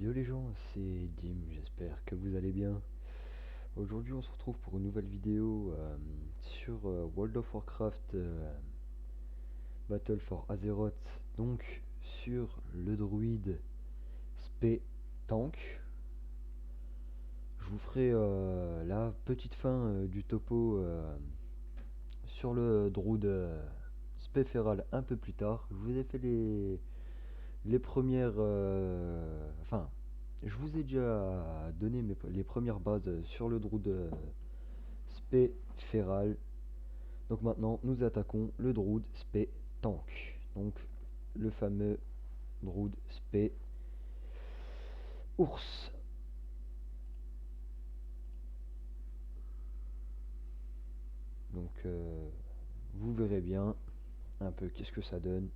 Yo les gens, c'est Dim, j'espère que vous allez bien. Aujourd'hui on se retrouve pour une nouvelle vidéo sur World of Warcraft Battle for Azeroth, donc sur le druide spé tank. Je vous ferai la petite fin du topo sur le druide spé féral un peu plus tard. Je vous ai fait les premières... enfin, je vous ai déjà donné les premières bases sur le druide spé féral. Donc maintenant, nous attaquons le druide spé tank. Donc, le fameux druide spé ours. Donc, vous verrez bien un peu qu'est-ce que ça donne.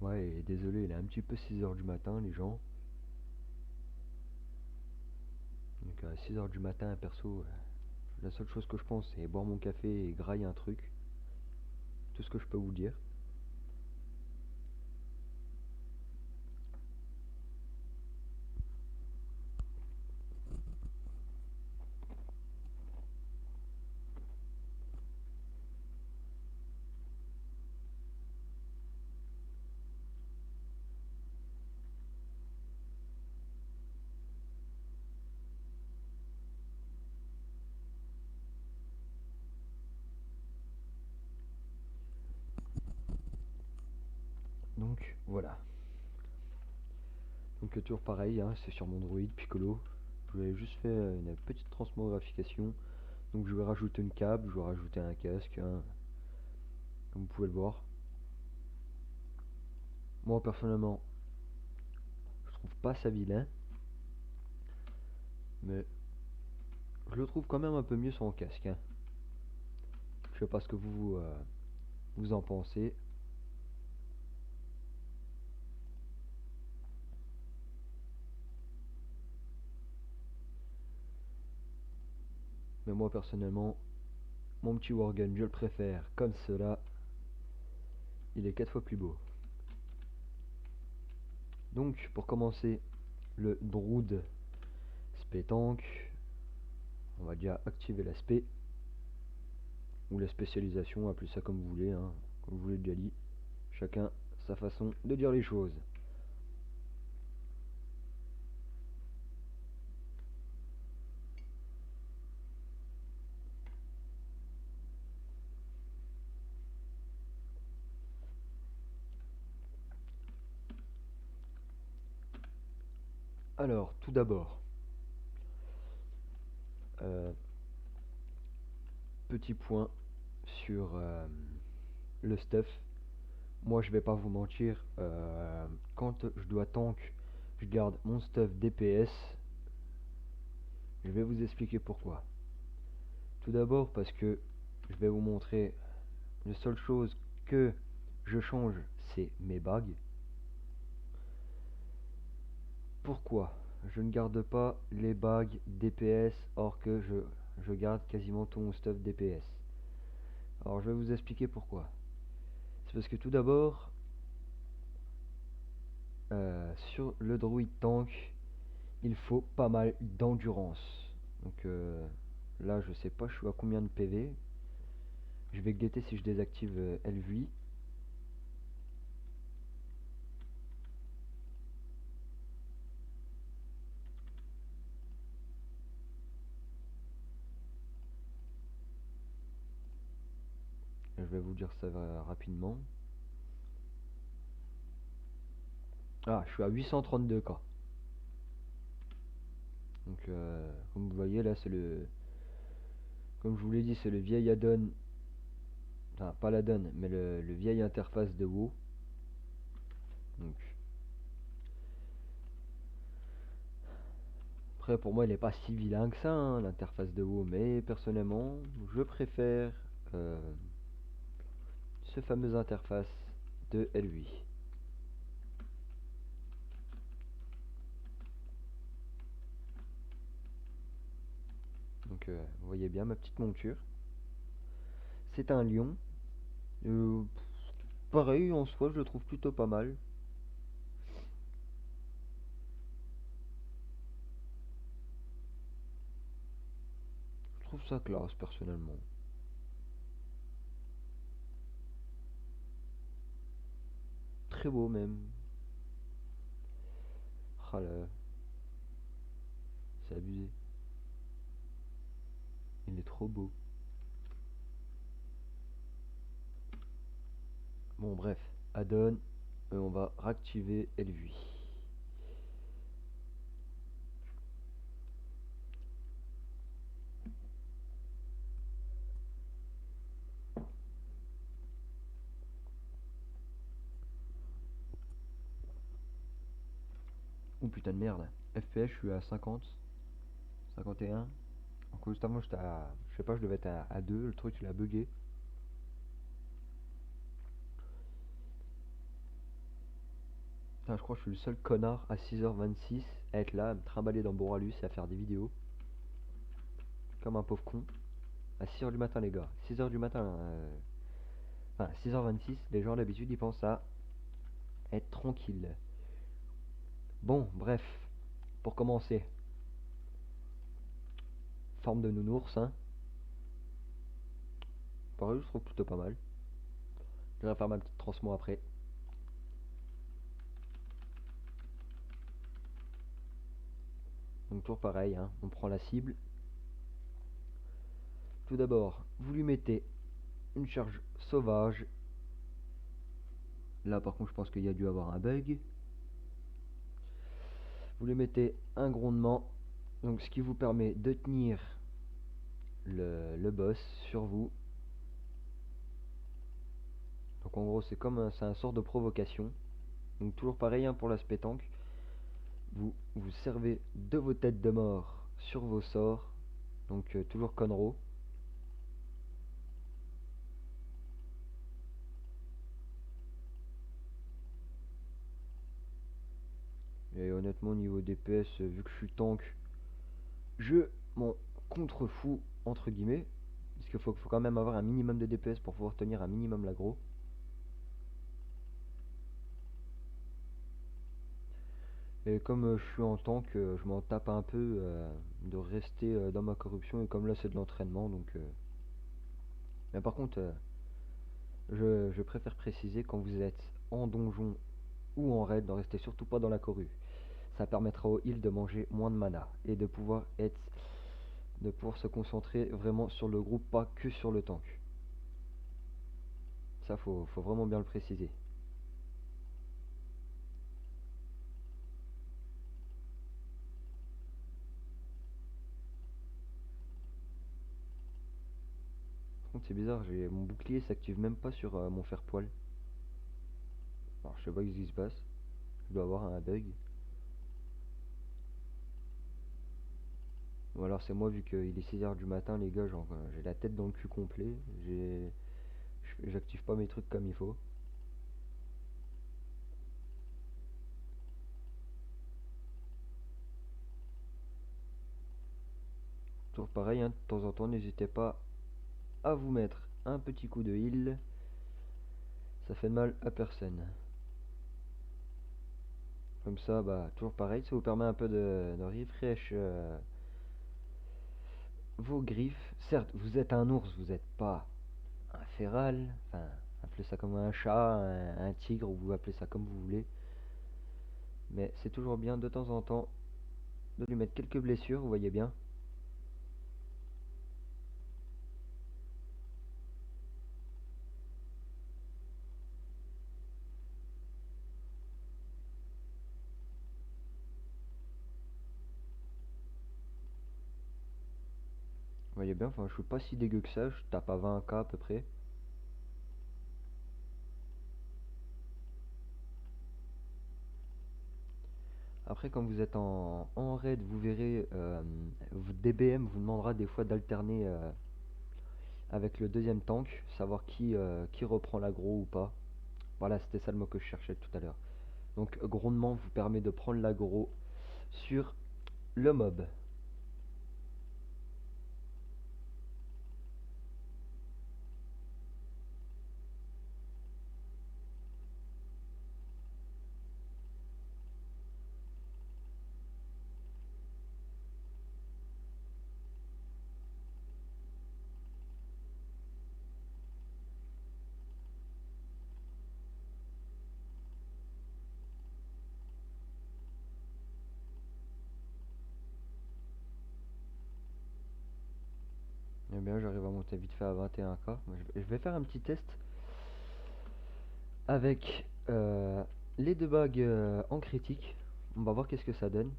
Ouais, et désolé, il est un petit peu 6 h du matin, les gens. Donc, à 6 h du matin, perso, la seule chose que je pense, c'est boire mon café et grailler un truc. Tout ce que je peux vous dire. Donc, voilà. Donc toujours pareil, hein, c'est sur mon Android Piccolo. Je vais juste fait une petite transmogrification. Donc je vais rajouter une cape, je vais rajouter un casque, hein, comme vous pouvez le voir. Moi personnellement, je trouve pas ça vilain, mais je le trouve quand même un peu mieux sans casque, hein. Je sais pas ce que vous en pensez. Mais moi personnellement, mon petit Worgen, je le préfère comme cela. Il est 4 fois plus beau. Donc pour commencer, le Druid Spé Tank, on va déjà activer l'aspect ou la spécialisation, appelez ça comme vous voulez, hein, comme je vous l'ai déjà dit. Chacun sa façon de dire les choses. Alors, tout d'abord, euh, petit point sur le stuff. Moi, je vais pas vous mentir, quand je dois tank, je garde mon stuff DPS. Je vais vous expliquer pourquoi. Tout d'abord parce que je vais vous montrer la seule chose que je change, c'est mes bagues. Pourquoi je ne garde pas les bagues DPS or que je garde quasiment tout mon stuff DPS? Alors je vais vous expliquer pourquoi. C'est parce que tout d'abord, sur le druide tank, il faut pas mal d'endurance. Donc là je sais pas je suis à combien de PV. Je vais guetter si je désactive LV. Je vais vous dire ça rapidement. Ah, je suis à 832K. Donc comme vous voyez là c'est le... Comme je vous l'ai dit c'est le vieil add-on. Enfin pas l'add-on mais le vieil interface de WoW. Donc après pour moi il n'est pas si vilain que ça, hein, l'interface de WoW. Mais personnellement je préfère euh, ce fameux interface de LV. vous voyez bien ma petite monture. C'est un lion. Euh, Pareil, en soi, je le trouve plutôt pas mal. Je trouve ça classe, personnellement. Très beau, même. Ah là, c'est abusé. Il est trop beau. Bon, bref. Addon, on va réactiver Elvie. Oh putain de merde. FPS, je suis à 50, 51. Donc juste avant, j'étais à. Je sais pas, je devais être à 2. Le truc, il a bugué. Putain, je crois que je suis le seul connard à 6h26 à être là, à me trimballer dans Boralus et à faire des vidéos. Comme un pauvre con. À 6h du matin, les gars. 6h du matin. Enfin, 6h26, les gens d'habitude ils pensent à être tranquille. Bon, bref. Pour commencer. Forme de nounours, hein. Pareil, je trouve plutôt pas mal. Je vais faire ma petite transmo après. Donc toujours pareil, hein. On prend la cible. Tout d'abord, vous lui mettez une charge sauvage. Là par contre je pense qu'il y a dû avoir un bug. Vous lui mettez un grondement. Donc ce qui vous permet de tenir le boss sur vous. Donc en gros c'est un sort de provocation. Donc toujours pareil, hein, pour l'aspect tank. Vous vous servez de vos têtes de mort sur vos sorts. Donc toujours Conro. Et honnêtement au niveau DPS, vu que je suis tank, je m'en contrefous entre guillemets. Parce qu'il faut quand même avoir un minimum de DPS pour pouvoir tenir un minimum l'aggro. Et comme je suis en tank, je m'en tape un peu de rester dans ma corruption. Et comme là c'est de l'entraînement, donc... Mais par contre, je préfère préciser quand vous êtes en donjon ou en raid, de rester surtout pas dans la corrue. Ça permettra au heal de manger moins de mana et de pouvoir se concentrer vraiment sur le groupe, pas que sur le tank. Ça faut vraiment bien le préciser. Par contre c'est bizarre, mon bouclier s'active même pas sur mon fer-poil. Alors je sais pas ce qui se passe. Je dois avoir un bug. Ou alors c'est moi vu qu'il est 6h du matin les gars, genre j'ai la tête dans le cul complet. J'active pas mes trucs comme il faut. Toujours pareil, hein, de temps en temps n'hésitez pas à vous mettre un petit coup de heal. Ça fait de mal à personne. Comme ça, bah toujours pareil, ça vous permet un peu de refresh vos griffes. Certes, vous êtes un ours, vous n'êtes pas un féral. Enfin, appelez ça comme un chat, un tigre, ou vous appelez ça comme vous voulez. Mais c'est toujours bien de temps en temps de lui mettre quelques blessures, vous voyez bien. Vous voyez bien, enfin je suis pas si dégueu que ça, je tape à 20k à peu près. Après quand vous êtes en raid, vous verrez, votre DBM vous demandera des fois d'alterner avec le deuxième tank, savoir qui reprend l'aggro ou pas. Voilà, c'était ça le mot que je cherchais tout à l'heure. Donc grondement vous permet de prendre l'aggro sur le mob. bien, j'arrive à monter vite fait à 21K. Je vais faire un petit test avec les deux bagues en critique. On va voir qu'est-ce que ça donne.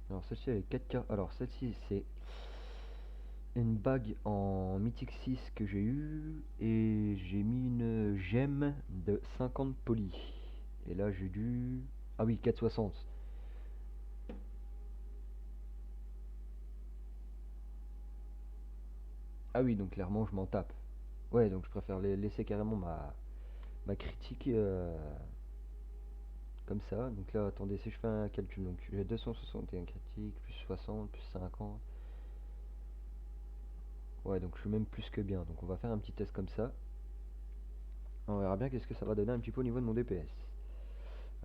Alors celle-ci elle est 4K. Alors celle-ci c'est une bague en Mythic 6 que j'ai eu et j'ai mis une gemme de 50 polis. Et là j'ai dû... Ah oui, 460. Ah oui, donc clairement je m'en tape. Ouais, donc je préfère laisser carrément ma critique comme ça. Donc là, attendez, si je fais un calcul, donc j'ai 261 critiques, plus 60, plus 50. Ouais, donc je suis même plus que bien. Donc on va faire un petit test comme ça. On verra bien qu'est-ce que ça va donner un petit peu au niveau de mon DPS.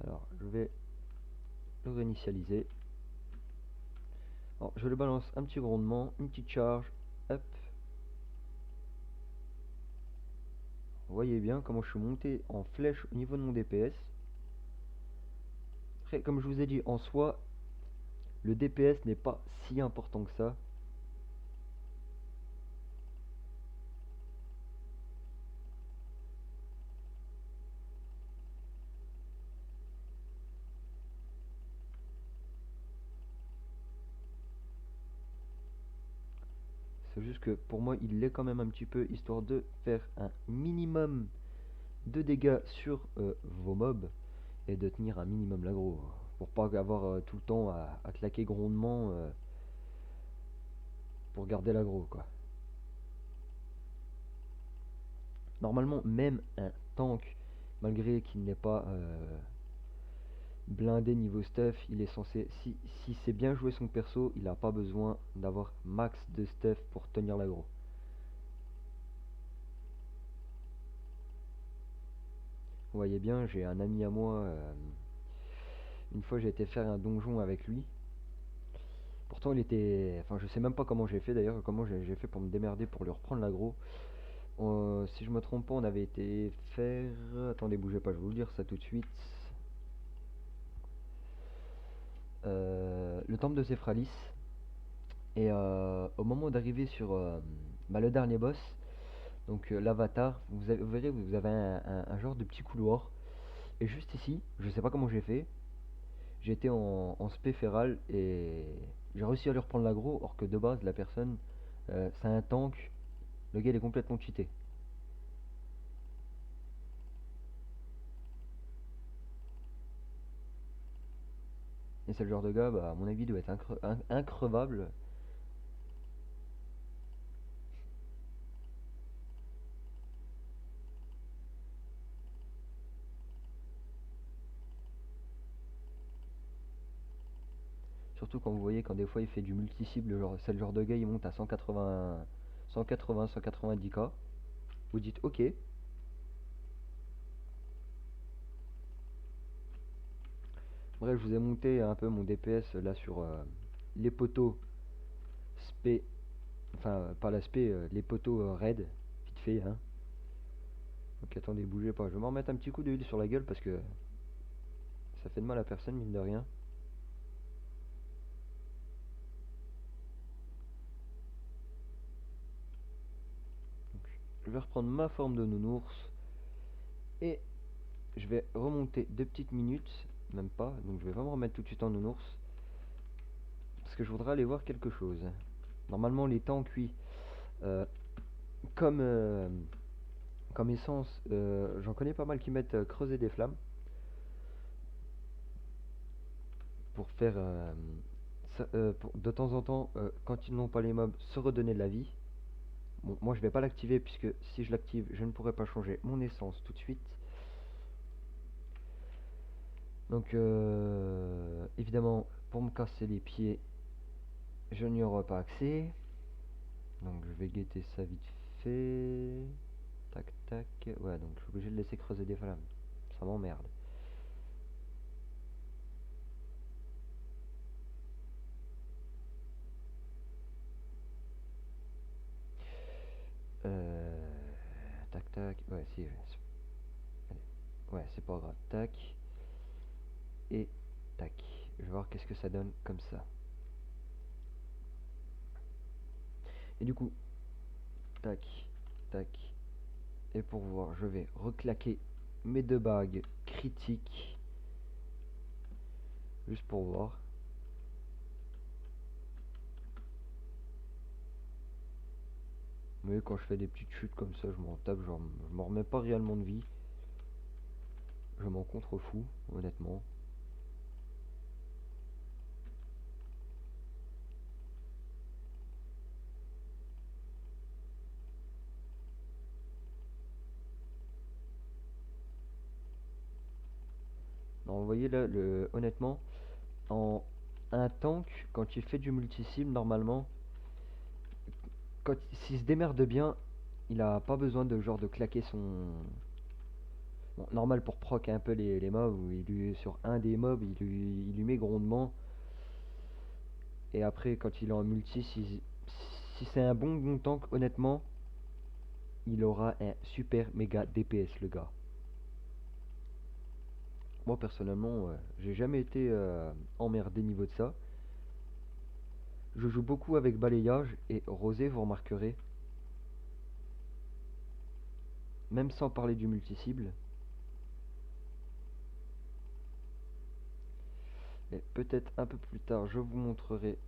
Alors, je vais le réinitialiser. Alors, je le balance un petit grondement, une petite charge. Hop. Vous voyez bien comment je suis monté en flèche au niveau de mon DPS. Après, comme je vous ai dit, en soi, le DPS n'est pas si important que ça. C'est juste que pour moi, il l'est quand même un petit peu, histoire de faire un minimum de dégâts sur vos mobs et de tenir un minimum l'aggro. Pour pas avoir tout le temps à claquer grondement pour garder l'aggro, quoi. Normalement, même un tank, malgré qu'il n'est pas blindé niveau stuff, il est censé, si c'est bien joué son perso, il n'a pas besoin d'avoir max de stuff pour tenir l'aggro. Vous voyez bien, j'ai un ami à moi, une fois j'ai été faire un donjon avec lui. Pourtant il était, enfin je sais même pas comment j'ai fait d'ailleurs, comment j'ai fait pour me démerder pour lui reprendre l'aggro. Si je me trompe pas, on avait été faire, attendez bougez pas, je vais vous le dire ça tout de suite. Le temple de Séphralis. Et au moment d'arriver sur le dernier boss, donc l'avatar, vous verrez, vous avez un genre de petit couloir. Et juste ici, je sais pas comment j'ai fait, j'ai été en spé féral et j'ai réussi à lui reprendre l'aggro, or que de base, la personne, c'est un tank, le gars il est complètement cheaté. Et c'est le genre de gars, bah, à mon avis, il doit être increvable. Surtout quand vous voyez quand des fois il fait du multi-cible, c'est le genre de gars, il monte à 180, 180, 190k. Vous dites ok. Bref, je vous ai monté un peu mon DPS là sur les poteaux spé, enfin pas l'aspect, les poteaux raid, vite fait, hein. Donc attendez, bougez pas, je vais m'en remettre un petit coup d'huile sur la gueule parce que ça fait de mal à personne, mine de rien. Donc, je vais reprendre ma forme de nounours et je vais remonter 2 petites minutes, même pas, donc je vais vraiment remettre tout de suite en nounours parce que je voudrais aller voir quelque chose. Normalement, les tanks, oui, euh, comme, comme essence, j'en connais pas mal qui mettent creuser des flammes pour faire de temps en temps, quand ils n'ont pas les mobs, se redonner de la vie. Bon, moi je vais pas l'activer puisque si je l'active, je ne pourrai pas changer mon essence tout de suite. Donc évidemment, pour me casser les pieds, je n'y aurai pas accès. Donc je vais guetter ça vite fait. Tac tac. Ouais, donc je suis obligé de laisser creuser des flammes. Ça m'emmerde. Tac tac. Ouais, si. Allez. Ouais, c'est pas grave. Tac. Et tac. Je vais voir qu'est-ce que ça donne comme ça. Et du coup, tac, tac. Et pour voir, je vais reclaquer mes deux bagues critiques. Juste pour voir. Mais quand je fais des petites chutes comme ça, je m'en tape, genre, je m'en remets pas réellement de vie. Je m'en contrefous, honnêtement. Non, vous voyez là, honnêtement, en un tank, quand il fait du multi-cible, normalement, s'il se démerde bien, il a pas besoin de genre de claquer son... Bon, normal pour proc un peu les mobs, où sur un des mobs, il lui met grondement. Et après, quand il est en multi, si c'est un bon tank, honnêtement, il aura un super méga DPS, le gars. Moi, personnellement, j'ai jamais été emmerdé niveau de ça. Je joue beaucoup avec balayage et rosé, vous remarquerez. Même sans parler du multi-cible. Et peut-être un peu plus tard, je vous montrerai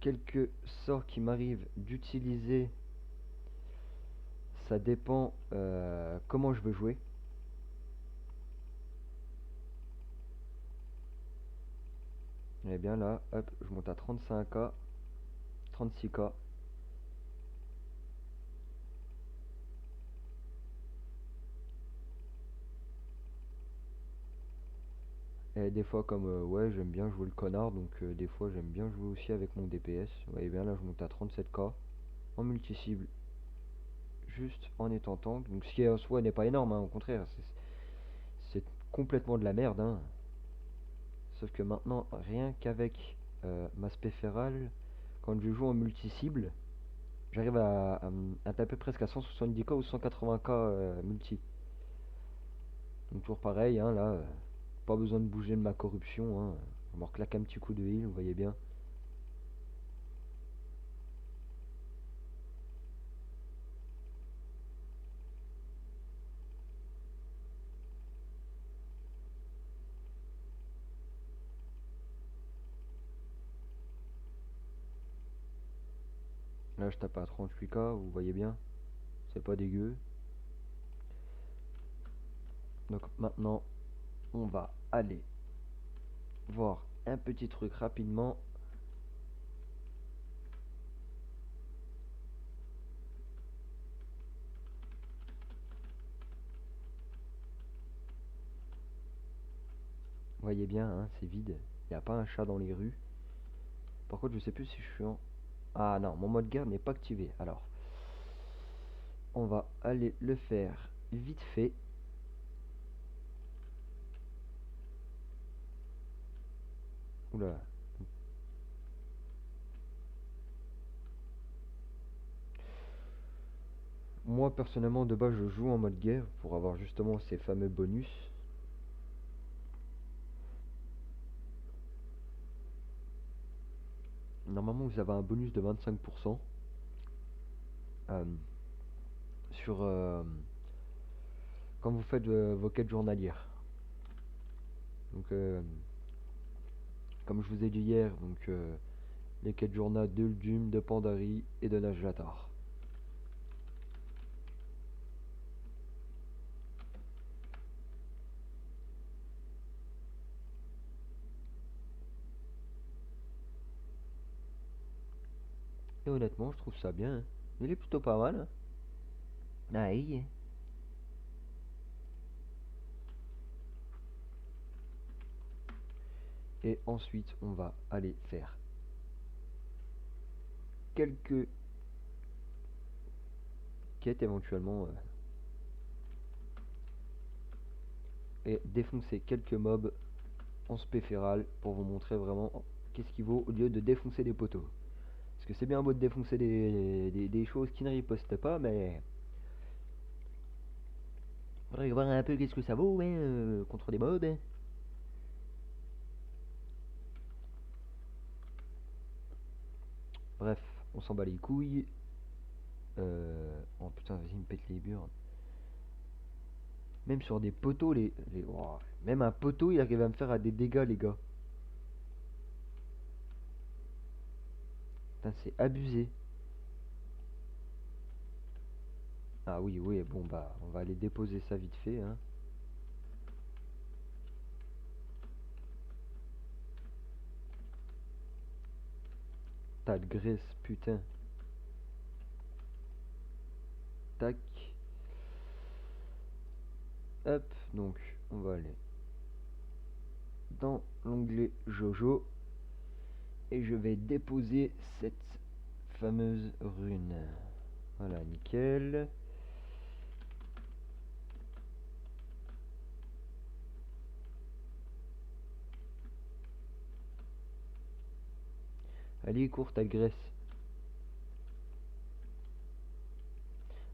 quelques sorts qui m'arrivent d'utiliser. Ça dépend comment je veux jouer. Et bien là, hop, je monte à 35K, 36K. Et des fois comme ouais, j'aime bien jouer le connard, donc des fois j'aime bien jouer aussi avec mon DPS. Vous voyez bien là, je monte à 37K en multi-cible, juste en étant tank. Donc ce qui en soi n'est pas énorme, hein, au contraire, c'est complètement de la merde, hein. Sauf que maintenant, rien qu'avec ma spéférale, quand je joue en multi-cible, j'arrive à taper presque à 170K ou 180K multi. Donc toujours pareil, hein, là, pas besoin de bouger de ma corruption, hein. On me reclaque un petit coup de heal, vous voyez bien. Là je tape à 38K, vous voyez bien. C'est pas dégueu. Donc maintenant, on va aller voir un petit truc rapidement. Vous voyez bien, hein, c'est vide. Il n'y a pas un chat dans les rues. Par contre, je sais plus si je suis en... Ah non, mon mode guerre n'est pas activé. Alors, on va aller le faire vite fait. Oula. Moi, personnellement, de base, je joue en mode guerre pour avoir justement ces fameux bonus. Normalement, vous avez un bonus de 25% euh, sur quand vous faites vos quêtes journalières. Donc, comme je vous ai dit hier, donc les quêtes journal de Uldum, de Pandari et de Najlatar. Et honnêtement, je trouve ça bien, hein. Il est plutôt pas mal, hein. Aïe. Et ensuite, on va aller faire quelques quêtes éventuellement et défoncer quelques mobs en spéféral pour vous montrer vraiment qu'est-ce qu'il vaut au lieu de défoncer des poteaux. Parce que c'est bien beau de défoncer des choses qui ne ripostent pas, mais Faudrait voir un peu qu'est-ce que ça vaut, hein, contre des mobs. Hein. Bref, on s'en bat les couilles. Oh putain, vas-y, il me pète les burnes. Même sur des poteaux, oh, même un poteau, il arrive à me faire à des dégâts, les gars. Putain, c'est abusé. Ah oui, oui, bon bah, on va aller déposer ça vite fait, hein. Tas de graisse, putain. Tac. Hop, donc, on va aller dans l'onglet Jojo. Et je vais déposer cette fameuse rune. Voilà, nickel. Allez, cours, ta graisse.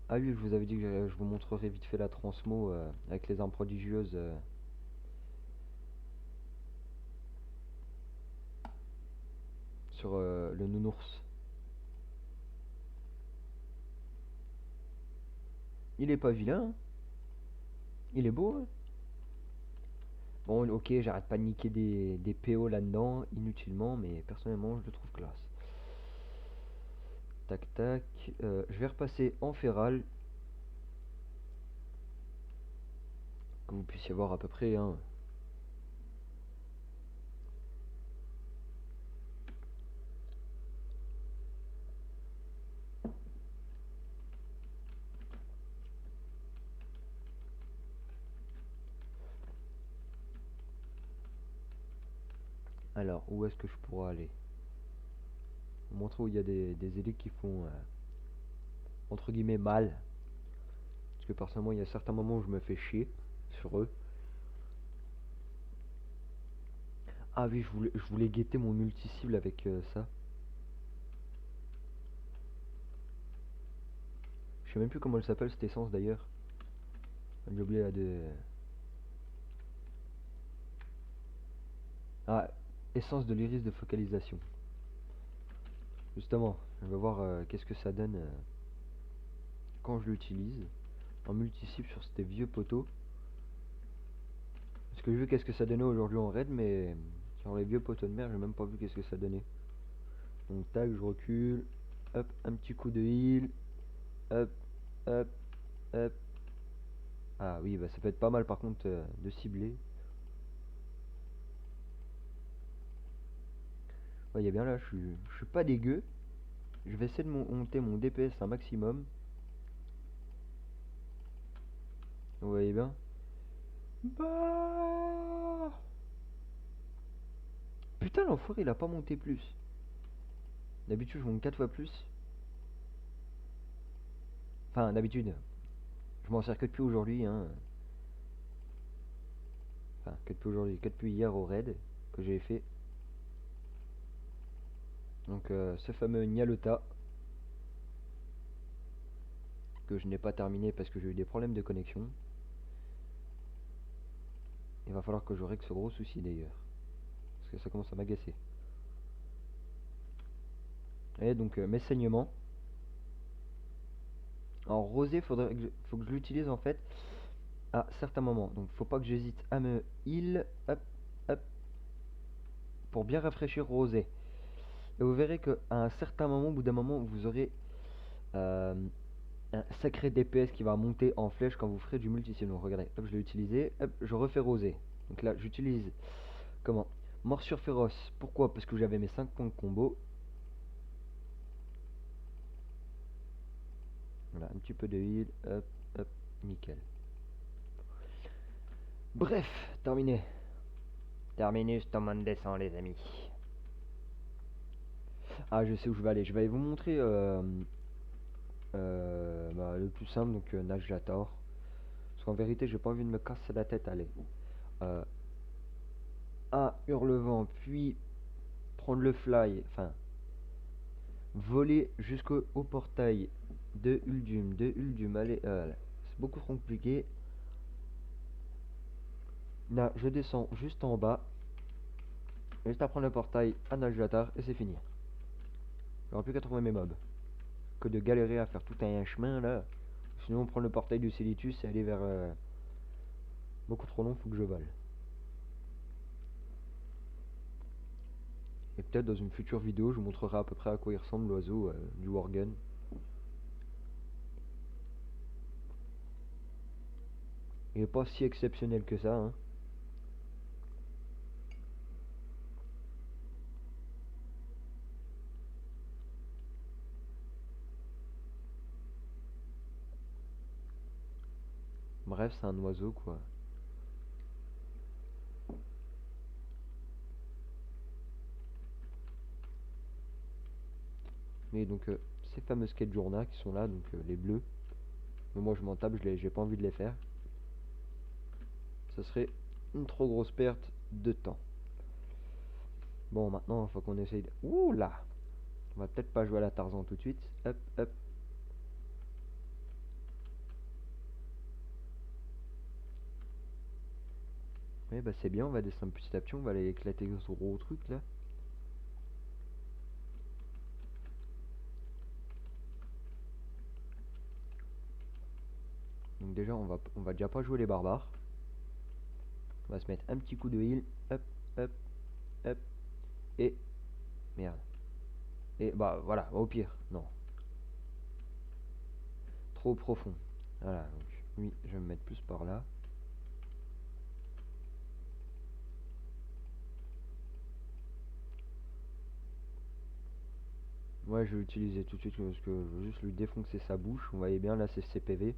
Ah oui, je vous avais dit que je vous montrerai vite fait la transmo avec les armes prodigieuses. Sur le nounours. Il est pas vilain, hein. Il est beau, hein. Bon, ok, j'arrête pas de niquer des PO là-dedans, inutilement, mais personnellement, je le trouve classe. Tac, tac. Je vais repasser en féral. Que vous puissiez voir à peu près, hein. Alors, où est-ce que je pourrais aller? Vous montrer où il y a des élites qui font, entre guillemets, mal. Parce que personnellement, il y a certains moments où je me fais chier sur eux. Ah oui, je voulais guetter mon multi-cible avec ça. Je sais même plus comment elle s'appelle cette essence d'ailleurs. J'ai oublié la de... Ah, essence de l'iris de focalisation. Justement, je vais voir qu'est-ce que ça donne quand je l'utilise. En multi-cible sur ces vieux poteaux. Parce que j'ai vu qu'est-ce que ça donnait aujourd'hui en raid, mais sur les vieux poteaux de mer, j'ai même pas vu qu'est-ce que ça donnait. Donc tac, je recule. Hop, un petit coup de heal. Hop, hop, hop. Ah oui, bah ça peut être pas mal par contre de cibler. Ouais, y a bien là, je suis pas dégueu. Je vais essayer de monter mon DPS un maximum. Vous voyez bien? Bah... Putain, l'enfoiré, il a pas monté plus. D'habitude, je monte 4 fois plus. Enfin, d'habitude, je m'en sers que depuis aujourd'hui, hein. Enfin, que depuis aujourd'hui, que depuis hier au raid que j'ai fait. Donc, ce fameux Nyalota, que je n'ai pas terminé parce que j'ai eu des problèmes de connexion. Il va falloir que je règle ce gros souci d'ailleurs. Parce que ça commence à m'agacer. Et donc, mes saignements. En rosé, faut que je l'utilise en fait à certains moments. Donc, faut pas que j'hésite à me heal, hop, hop, pour bien rafraîchir rosé. Et vous verrez qu'à un certain moment, au bout d'un moment, vous aurez euh, un sacré DPS qui va monter en flèche quand vous ferez du multi-cible. Donc regardez, hop, je l'ai utilisé, hop, je refais rosé. Donc là, j'utilise comment? Morsure féroce. Pourquoi? Parce que j'avais mes 5 points de combo. Voilà, un petit peu de heal, hop, hop, nickel. Bref, terminé. Terminus, Tom descend les amis. Ah, je sais où je vais aller. Je vais aller vous montrer bah, le plus simple, donc Najlator. Parce qu'en vérité, j'ai pas envie de me casser la tête. Allez. Euh, A, Hurlevent, puis prendre le fly, enfin, voler jusqu'au portail de Uldum, allez, c'est beaucoup trop compliqué. Là, je descends juste en bas. Juste à prendre le portail à Najjatar et c'est fini. J'aurai plus qu'à trouver mes mobs. Que de galérer à faire tout un chemin là. Sinon, on prend le portail du Celitus et aller vers. Beaucoup trop long, faut que je vole. Et peut-être dans une future vidéo, je vous montrerai à peu près à quoi il ressemble l'oiseau du Worgen. Il est pas si exceptionnel que ça, hein. Bref, c'est un oiseau quoi. Mais donc, ces fameuses quêtes journal qui sont là, donc les bleus. Mais moi je m'en tape, j'ai pas envie de les faire. Ce serait une trop grosse perte de temps. Bon, maintenant, il faut qu'on essaye de... Ouh là! On va peut-être pas jouer à la Tarzan tout de suite. Hop, hop. Ouais, bah c'est bien, on va descendre petit à petit, on va aller éclater ce gros truc là. Donc déjà, on va déjà pas jouer les barbares. On va se mettre un petit coup de heal. Hop, hop, hop. Et... Merde. Et bah voilà, au pire, non. Trop profond. Voilà, donc oui, je vais me mettre plus par là. Ouais, je vais l'utiliser tout de suite parce que je veux juste lui défoncer sa bouche. Vous voyez bien, là c'est CPV.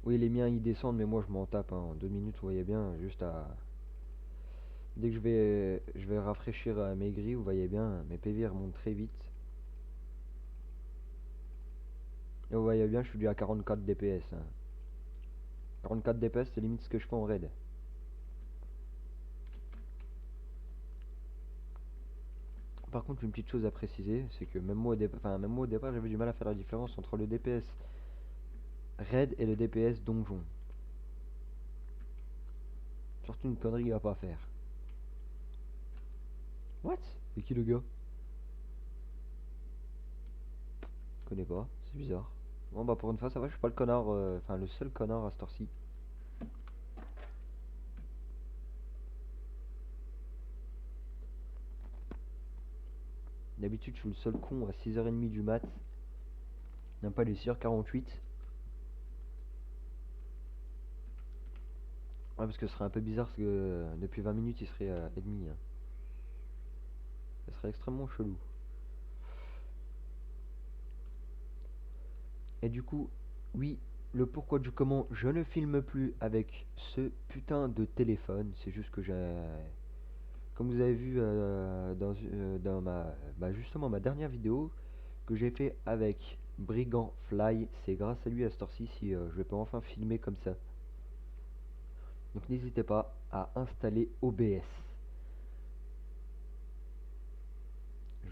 Oui, les miens ils descendent, mais moi je m'en tape, hein. En 2 minutes, vous voyez bien, juste à... Dès que je vais rafraîchir mes grilles, vous voyez bien, mes PV remontent très vite. Et vous voyez bien, je suis dû à 44 DPS, hein. 44 DPS, c'est limite ce que je fais en raid. Par contre, une petite chose à préciser, c'est que même moi au départ, j'avais du mal à faire la différence entre le DPS raid et le DPS donjon. Surtout une connerie à pas faire. What? C'est qui le gars? Je connais pas, c'est bizarre. Bon bah pour une fois ça va, je suis pas le connard, enfin le seul connard à cette heure-ci. D'habitude je suis le seul con à 6h30 du mat. Même pas les 6h48. Ouais parce que ce serait un peu bizarre parce que depuis 20 minutes il serait ennemi, hein. Ce serait extrêmement chelou. Et du coup, oui, le pourquoi du comment, je ne filme plus avec ce putain de téléphone. C'est juste que j'ai... Comme vous avez vu dans justement ma dernière vidéo que j'ai fait avec Brigand Fly, c'est grâce à lui à cette heure-ci si je peux enfin filmer comme ça. Donc n'hésitez pas à installer OBS.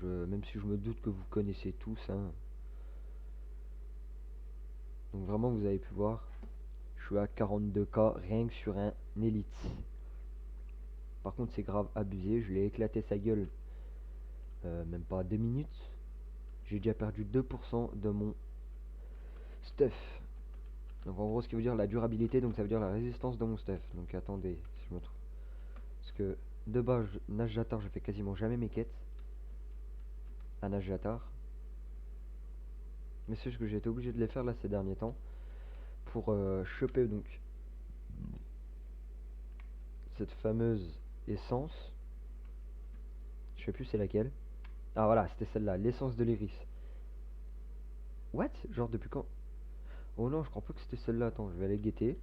Même si je me doute que vous connaissez tous, hein. Donc vraiment vous avez pu voir, je suis à 42K rien que sur un Elite. Par contre c'est grave abusé, je l'ai éclaté sa gueule même pas 2 minutes. J'ai déjà perdu 2% de mon stuff. Donc en gros ce qui veut dire la durabilité, donc ça veut dire la résistance de mon stuff. Donc attendez, si je me trompe. Parce que de base, Najjatar, je fais quasiment jamais mes quêtes à Najjatar. Mais c'est juste que j'ai été obligé de les faire là ces derniers temps. Pour choper donc cette fameuse essence. Je sais plus c'est laquelle. Ah voilà, c'était celle-là, l'essence de l'iris. What? Genre depuis quand? Oh non, je crois pas que c'était celle-là. Attends, je vais aller guetter.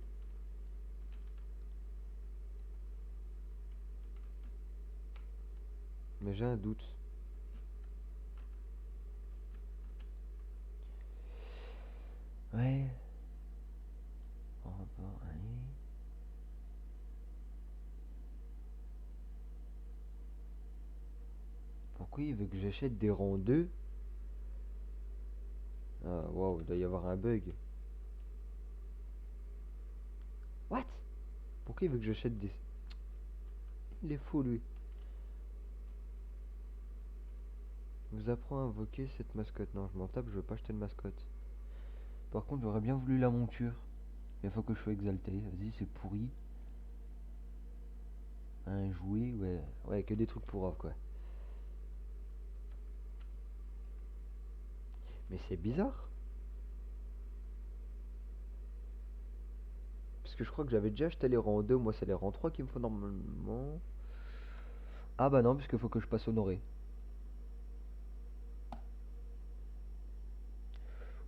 Mais j'ai un doute. Ouais. On va aller. Pourquoi il veut que j'achète des rangs 2? Ah waouh, il doit y avoir un bug. Pourquoi il veut que j'achète des... Il est fou lui. Vous apprend à invoquer cette mascotte. Non, je m'en tape, je veux pas acheter de mascotte. Par contre, j'aurais bien voulu la monture. Il faut que je sois exalté. Vas-y, c'est pourri. Un jouet, ouais. Ouais, que des trucs pourraves, quoi. Mais c'est bizarre. Parce que je crois que j'avais déjà acheté les rangs 2. Moi, c'est les rangs 3 qu'il me faut normalement. Ah bah non, puisqu'il faut que je passe honoré.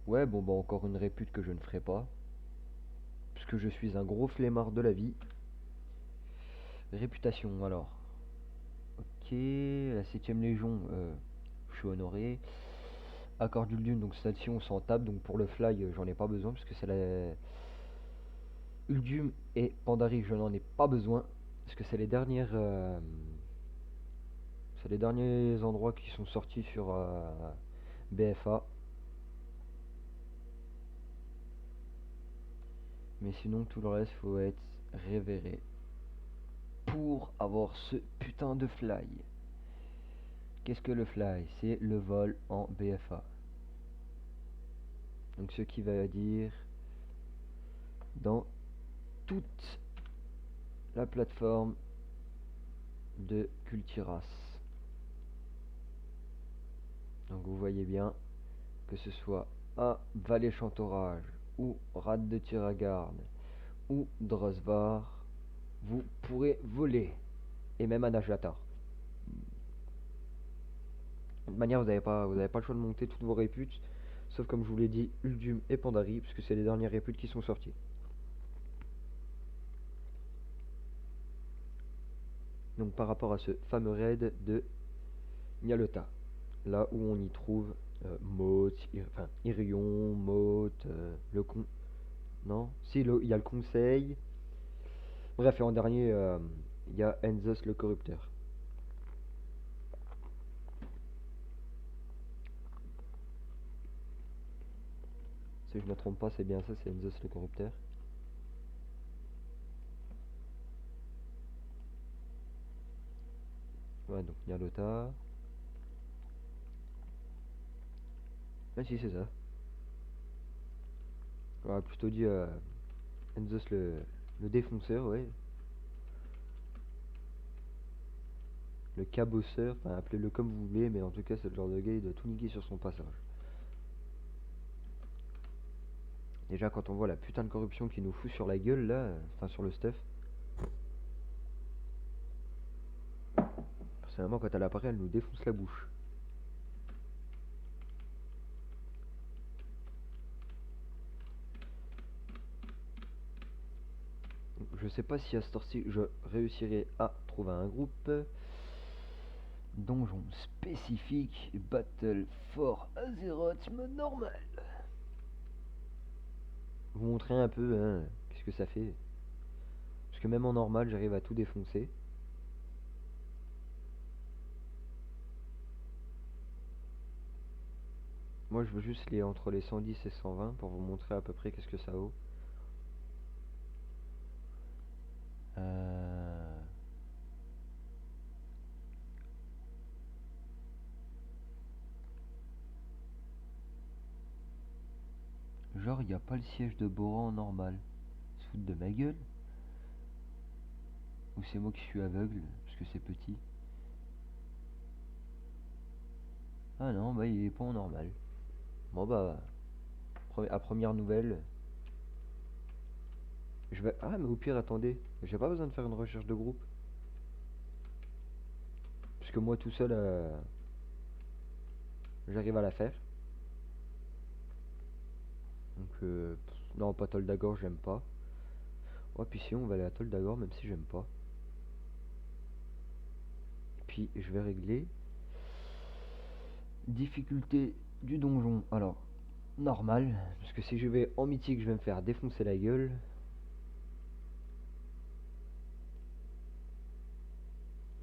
Ouais, bon bah encore une répute que je ne ferai pas. Puisque je suis un gros flemmard de la vie. Réputation, alors. Ok, la 7ème Légion, je suis honoré. Accord du Dune, donc celle-ci on s'en tape. Donc pour le fly, j'en ai pas besoin. Puisque c'est la... Uldium et Pandarie, je n'en ai pas besoin. Parce que c'est les dernières... c'est les derniers endroits qui sont sortis sur BFA. Mais sinon, tout le reste, faut être révéré pour avoir ce putain de fly. Qu'est-ce que le fly? C'est le vol en BFA. Donc ce qui va dire dans toute la plateforme de Cultiras. Donc vous voyez bien que ce soit à Vallée Chantorage ou Rade de Tiragarde ou Drosvar, vous pourrez voler. Et même à Najlatar. De toute manière, vous avez pas le choix de monter toutes vos réputes. Sauf comme je vous l'ai dit, Uldum et Pandari, puisque c'est les dernières réputes qui sont sorties. Donc par rapport à ce fameux raid de Nyalota, là où on y trouve Moth, enfin Irion, Moth, le con... Non? Si, il y a le conseil. Bref, et en dernier, il y a Enzos le corrupteur. Si je me trompe pas, c'est bien ça, c'est Enzos le corrupteur. Ouais, donc Nyalota. Ah si, c'est ça. Ouais, plutôt dit Enzos le défonceur, ouais. Le cabosseur, enfin appelez-le comme vous voulez, mais en tout cas c'est le genre de gars, il doit tout niquer sur son passage. Déjà quand on voit la putain de corruption qui nous fout sur la gueule là, enfin sur le stuff. Personnellement quand elle apparaît elle nous défonce la bouche. Je sais pas si à ce tour-ci je réussirai à trouver un groupe. Donjon spécifique, Battle for Azeroth mode normal. Vous montrer un peu hein, qu'est-ce que ça fait. Parce que même en normal j'arrive à tout défoncer. Moi je veux juste les entre les 110 et 120 pour vous montrer à peu près qu'est-ce que ça vaut. Euh... Genre, il n'y a pas le siège de Boran en normal. Ils se foutent de ma gueule? Ou c'est moi qui suis aveugle, parce que c'est petit? Ah non, bah il est pas en normal. Bon bah, à première nouvelle, je vais... Ah mais au pire, attendez, j'ai pas besoin de faire une recherche de groupe. Puisque moi tout seul, j'arrive à la faire. Donc, non, pas Toldagor, j'aime pas. Ouais, puis si on va aller à Toldagor, même si j'aime pas. Puis je vais régler difficulté du donjon. Alors, normal, parce que si je vais en mythique, je vais me faire défoncer la gueule.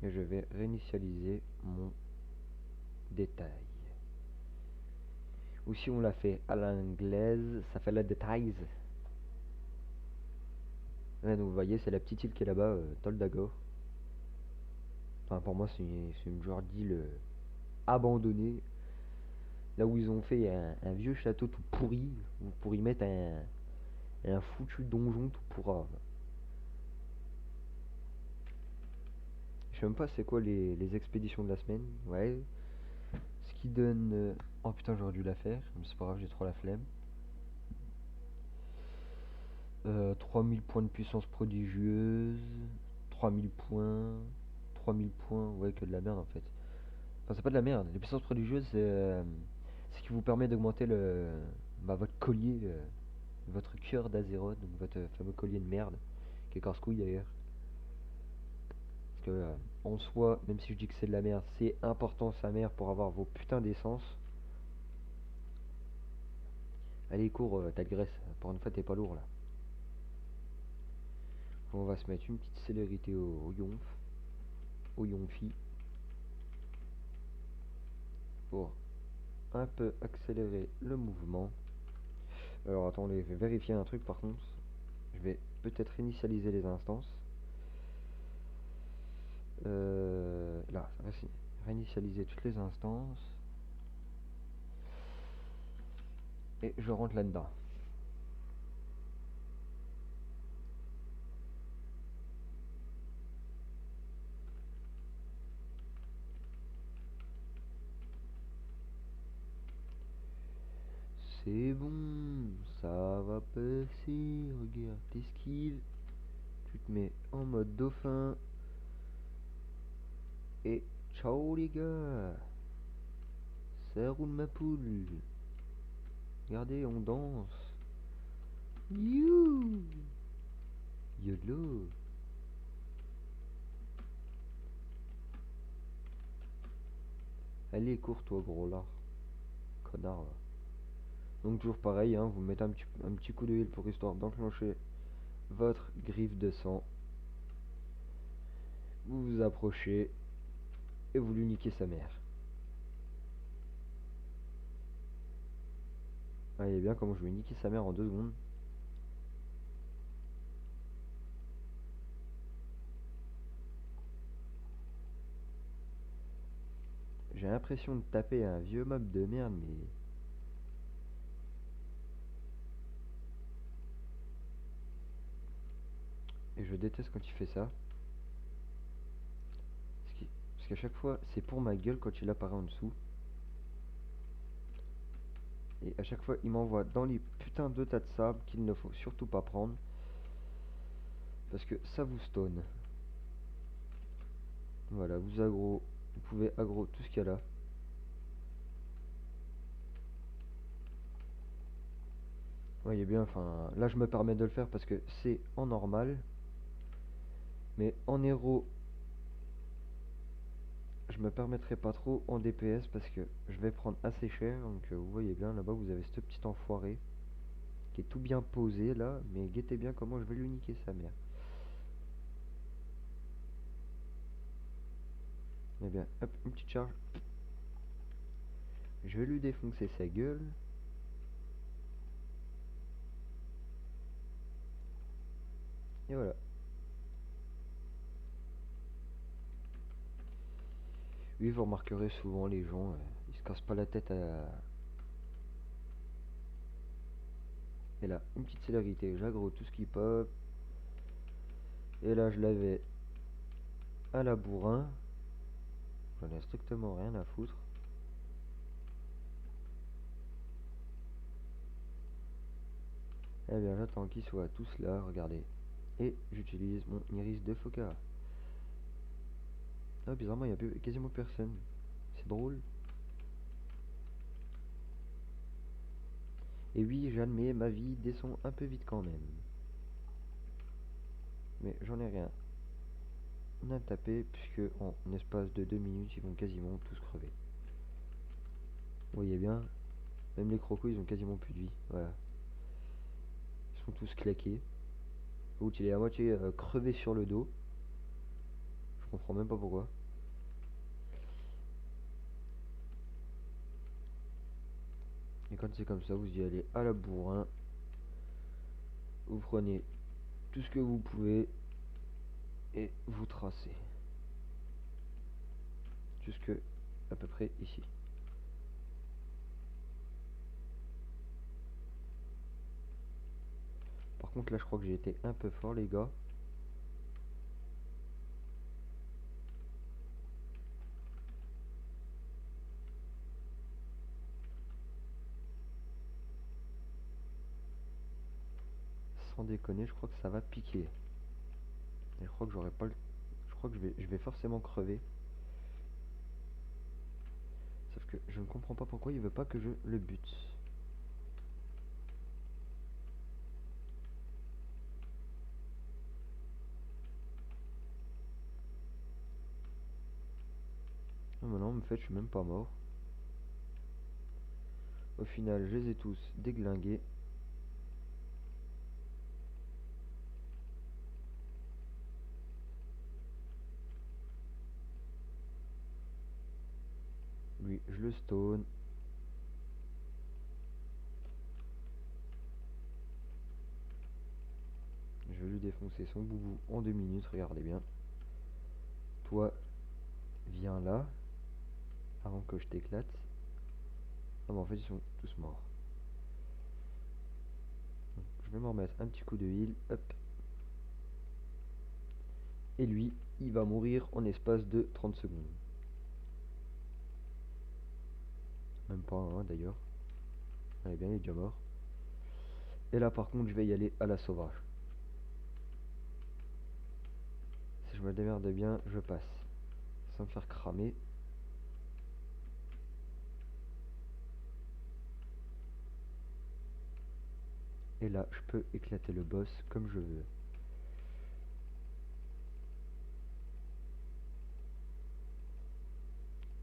Et je vais réinitialiser mon détail. Ou si on l'a fait à l'anglaise, ça fait le détails. Ouais, donc vous voyez, c'est la petite île qui est là-bas, Toldagor. Enfin, pour moi, c'est une genre d'île abandonnée. Là où ils ont fait un vieux château tout pourri. Pour y mettre un foutu donjon tout pourra. Je sais même pas c'est quoi les expéditions de la semaine. Ouais. Ce qui donne. Oh putain, j'aurais dû la faire. Mais c'est pas grave, j'ai trop la flemme. 3000 points de puissance prodigieuse. 3000 points. 3000 points. Ouais, que de la merde en fait. Enfin, c'est pas de la merde. Les puissances prodigieuses, c'est ce qui vous permet d'augmenter votre collier, votre cœur d'Azeroth, donc votre fameux collier de merde, qui est casse-couille d'ailleurs. Parce que, en soi, même si je dis que c'est de la merde, c'est important sa mère pour avoir vos putains d'essence. Allez, cours, t'as de graisse. Pour une fois, t'es pas lourd là. On va se mettre une petite célérité au yonf, au yonfi, pour un peu accélérer le mouvement. Alors attendez, je vais vérifier un truc par contre. Je vais peut-être initialiser les instances. Là, réinitialiser toutes les instances. Et je rentre là-dedans. C'est bon, ça va passer. Regarde tes skills. Tu te mets en mode dauphin. Et ciao les gars. Ça roule ma poule. Regardez, on danse. You. Yolo. Allez, cours-toi, gros lard. Connard, là. Donc, toujours pareil, hein, vous mettez un petit coup de heal pour histoire d'enclencher votre griffe de sang. Vous vous approchez et vous lui niquez sa mère. Ah, il est bien comment je lui ai niqué sa mère en 2 secondes. J'ai l'impression de taper un vieux mob de merde, mais... Et je déteste quand il fait ça. Parce qu'à chaque fois, c'est pour ma gueule quand il apparaît en dessous. Et à chaque fois, il m'envoie dans les putains de tas de sable qu'il ne faut surtout pas prendre. Parce que ça vous stone. Voilà, vous pouvez aggro tout ce qu'il y a là. Voyez bien, enfin, là je me permets de le faire parce que c'est en normal. Mais en héros, je me permettrai pas trop en DPS parce que je vais prendre assez cher. Donc vous voyez bien, là-bas vous avez ce petit enfoiré qui est tout bien posé là. Mais guettez bien comment je vais lui niquer sa mère. Eh bien, hop, une petite charge. Je vais lui défoncer sa gueule. Et voilà. Oui, vous remarquerez souvent les gens, ils se cassent pas la tête à... Et là, une petite célérité, j'aggro tout ce qui pop. Et là, je l'avais à la bourrin. J'en ai strictement rien à foutre. Eh bien, j'attends qu'ils soient tous là, regardez. Et j'utilise mon iris de Foca. Ah, bizarrement, il n'y a quasiment personne. C'est drôle. Et oui, j'admets, ma vie descend un peu vite quand même. Mais j'en ai rien à taper, puisque en espace de 2 minutes, ils vont quasiment tous crever. Vous voyez bien, même les crocos, ils ont quasiment plus de vie. Voilà. Ils sont tous claqués. L'autre, il est à moitié crevé sur le dos. Je comprends même pas pourquoi. Et quand c'est comme ça, vous y allez à la bourrin. Vous prenez tout ce que vous pouvez et vous tracez jusque à peu près ici. Par contre là je crois que j'ai été un peu fort les gars. Sans déconner, je crois que ça va piquer. Et je crois que j'aurais pas le... Je crois que je vais forcément crever. Sauf que je ne comprends pas pourquoi il veut pas que je le bute. Ah mais non, en fait je suis même pas mort. Au final je les ai tous déglingués. Lui je le stone. Je vais lui défoncer son boubou en 2 minutes, regardez bien. Toi, viens là, avant que je t'éclate. Ah bah en fait ils sont tous morts. Donc, je vais m'en remettre un petit coup de heal, hop. Et lui, il va mourir en espace de 30 secondes. Même pas un d'ailleurs. Allez bien, il est déjà mort. Et là par contre je vais y aller à la sauvage. Si je me démerde bien, je passe. Sans me faire cramer. Et là, je peux éclater le boss comme je veux.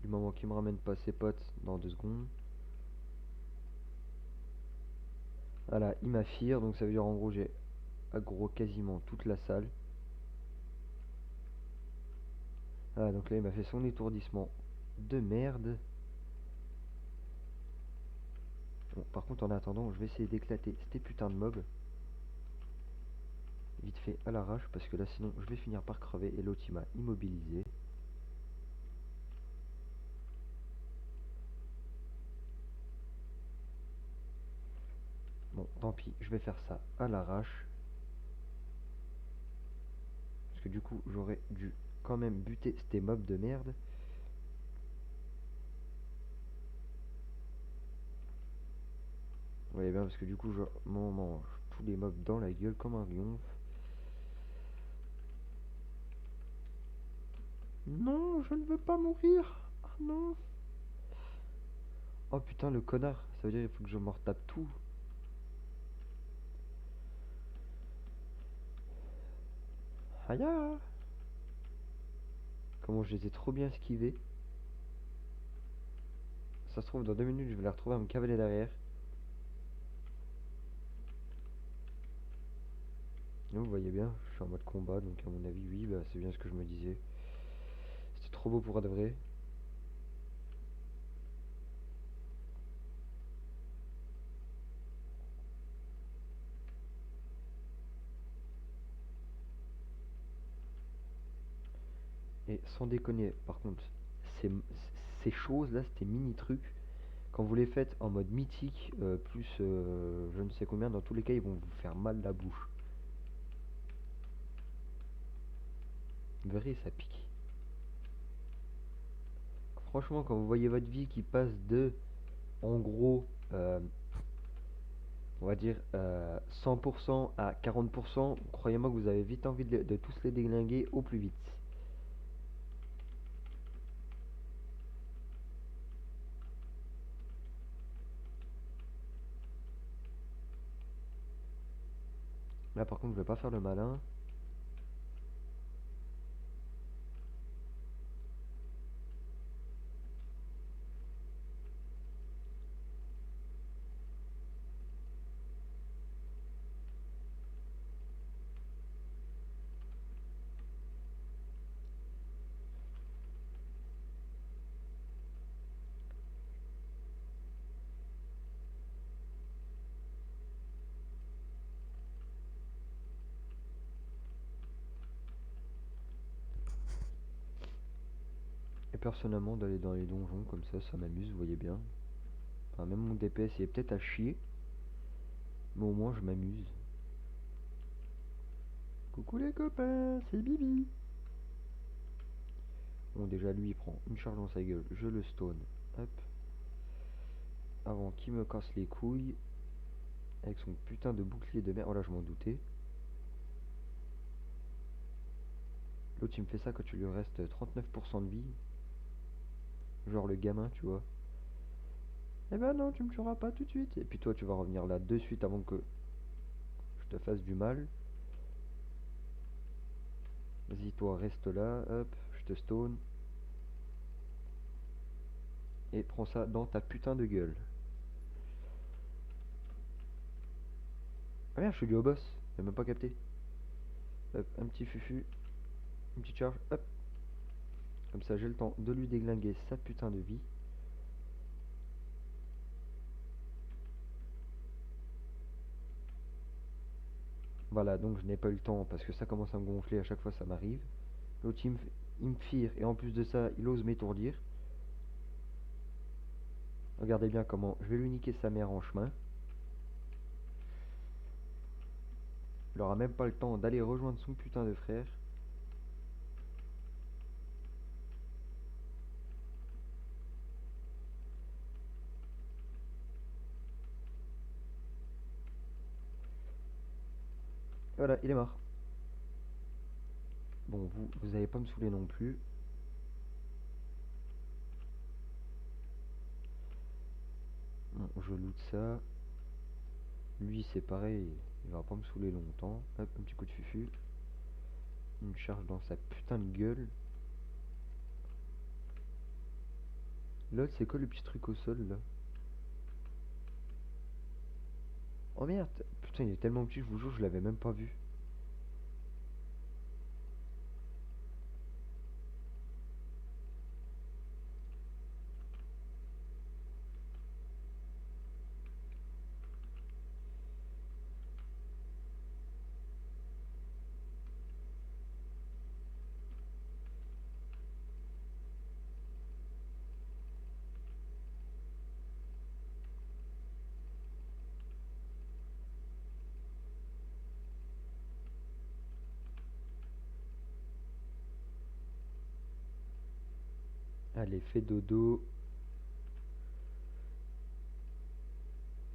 Du moment qu'il me ramène pas ses potes dans 2 secondes. Voilà, il m'affire, donc ça veut dire en gros j'ai aggro quasiment toute la salle. Ah donc là il m'a fait son étourdissement de merde. Bon, par contre en attendant je vais essayer d'éclater ces putains de mobs. Vite fait à l'arrache parce que là sinon je vais finir par crever et l'autre il m'a immobilisé. Bon tant pis, je vais faire ça à l'arrache. Parce que du coup j'aurais dû quand même buter ces mobs de merde. Vous voyez bien parce que du coup je m'en mange tous les mobs dans la gueule comme un lion. Non, je ne veux pas mourir. Ah non. Oh putain le connard, ça veut dire il faut que je me retape tout. Aïe. Comment je les ai trop bien esquivés. Ça se trouve dans 2 minutes je vais les retrouver à me cavaler derrière. Là, vous voyez bien, je suis en mode combat donc à mon avis oui, bah, c'est bien ce que je me disais. C'était trop beau pour être vrai. Et sans déconner par contre, ces, ces choses là, ces mini trucs, quand vous les faites en mode mythique, plus je ne sais combien, dans tous les cas ils vont vous faire mal la bouche. Vous verrez, ça pique. Franchement, quand vous voyez votre vie qui passe de, en gros, on va dire 100% à 40%, croyez-moi que vous avez vite envie de tous les déglinguer au plus vite. Là par contre, je vais pas faire le malin. personnellement d'aller dans les donjons comme ça m'amuse, vous voyez bien. Enfin, même mon DPS il est peut-être à chier, mais au moins je m'amuse. Coucou les copains, c'est Bibi. Bon, déjà lui il prend une charge dans sa gueule, je le stone. Hop. Avant qu'il me casse les couilles avec son putain de bouclier de merde. Oh là, je m'en doutais. L'autre il me fait ça quand tu lui restes 39% de vie. Genre le gamin, tu vois. Eh ben non, tu me tueras pas tout de suite. Et puis toi, tu vas revenir là de suite avant que je te fasse du mal. Vas-y, toi, reste là. Hop, je te stone. Et prends ça dans ta putain de gueule. Ah merde, je suis lié au boss. J'ai même pas capté. Hop, un petit fufu. Une petite charge. Hop. Comme ça, j'ai le temps de lui déglinguer sa putain de vie. Voilà, donc je n'ai pas eu le temps parce que ça commence à me gonfler à chaque fois ça m'arrive. L'autre il me fire et en plus de ça il ose m'étourdir. Regardez bien comment je vais lui niquer sa mère en chemin. Il aura même pas le temps d'aller rejoindre son putain de frère. Et voilà, il est mort. Bon, vous allez pas me saouler non plus. Bon, je loot ça. Lui c'est pareil, il va pas me saouler longtemps. Hop, un petit coup de fufu. Une charge dans sa putain de gueule. L'autre c'est quoi le petit truc au sol là? Oh merde, putain il est tellement petit, je vous jure je l'avais même pas vu. Allez, fais dodo.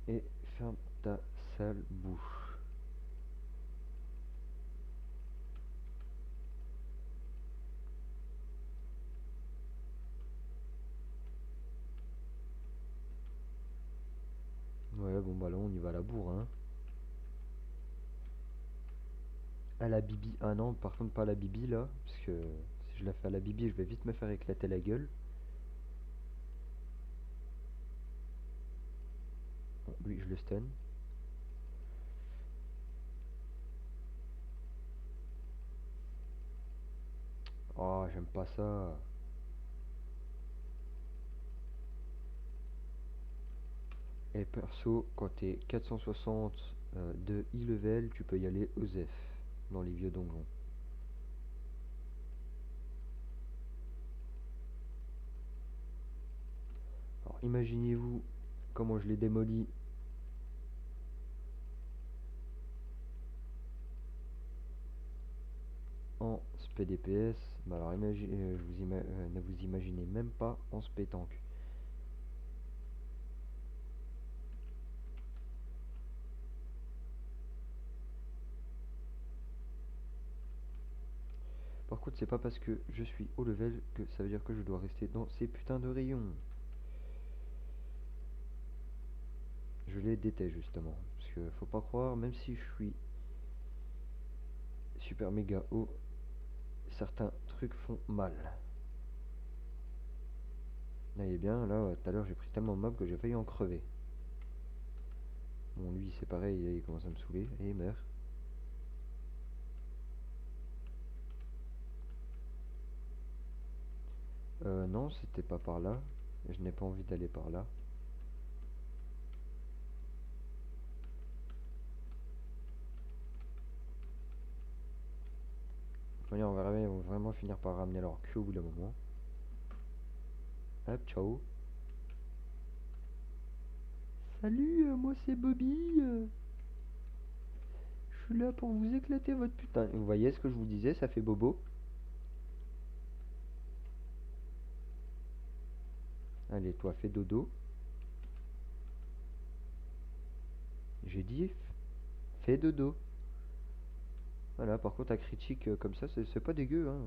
Et ferme ta sale bouche. Ouais, bon bah là on y va à la bourre, hein. À la bibi. Ah non, par contre pas à la bibi là. Parce que si je la fais à la bibi, je vais vite me faire éclater la gueule. Bon, lui, je le stun. Oh, j'aime pas ça. Et perso, quand t'es 460 de e-level, tu peux y aller OZEF dans les vieux donjons. Alors imaginez-vous comment je l'ai démoli en SPDPS. Bah alors ne vous imaginez même pas en spé-tank. Par contre, c'est pas parce que je suis haut level que ça veut dire que je dois rester dans ces putains de rayons. Je les déteste justement. Parce que faut pas croire, même si je suis super méga haut, certains trucs font mal. Là, il est bien, là, tout à l'heure j'ai pris tellement de mobs que j'ai failli en crever. Bon, lui c'est pareil, il commence à me saouler, et il meurt. Non, c'était pas par là. Je n'ai pas envie d'aller par là. On va vraiment finir par ramener leur cul au bout d'un moment. Hop, ciao. Salut, moi c'est Bobby. Je suis là pour vous éclater votre putain. Vous voyez ce que je vous disais, ça fait bobo. Allez, toi, fais dodo. J'ai dit, fais dodo. Voilà, par contre, la critique comme ça, c'est pas dégueu, hein.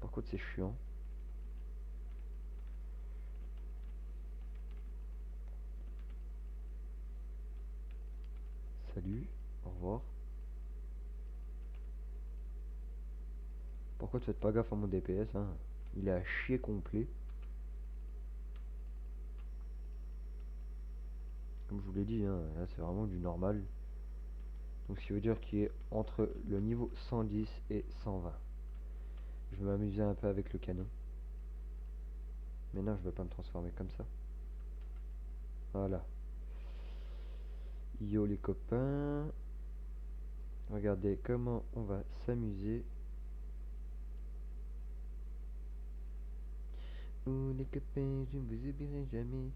Par contre, c'est chiant. Salut, au revoir. Pourquoi tu faites pas gaffe à mon DPS, hein? Il est à chier complet. Comme je vous l'ai dit, hein, là c'est vraiment du normal. Donc ce qui veut dire qu'il est entre le niveau 110 et 120. Je vais m'amuser un peu avec le canon. Mais non, je vais pas me transformer comme ça. Voilà. Yo les copains. Regardez comment on va s'amuser. Oh les copains, je ne vous oublierai jamais.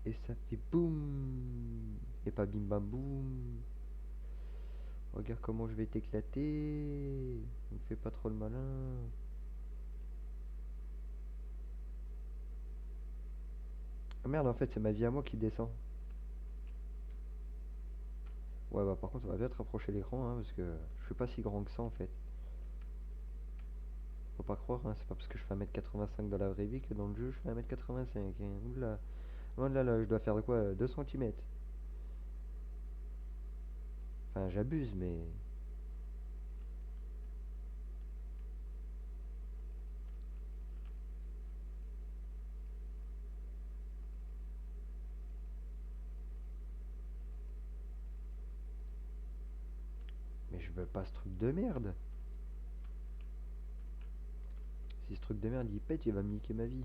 Et ça fait boum. Et pas bim bam boum. Regarde comment je vais t'éclater. Ne fais pas trop le malin. Ah merde, en fait, c'est ma vie à moi qui descend. Ouais, bah par contre, on va bien te rapprocher l'écran, hein, parce que je suis pas si grand que ça en fait. Faut pas croire, hein, c'est pas parce que je fais 1m85 dans la vraie vie que dans le jeu je fais 1m85. Hein. Oula, loin de là, je dois faire de quoi 2 cm. Enfin, j'abuse, mais je veux pas ce truc de merde. Si ce truc de merde il pète, il va me niquer ma vie.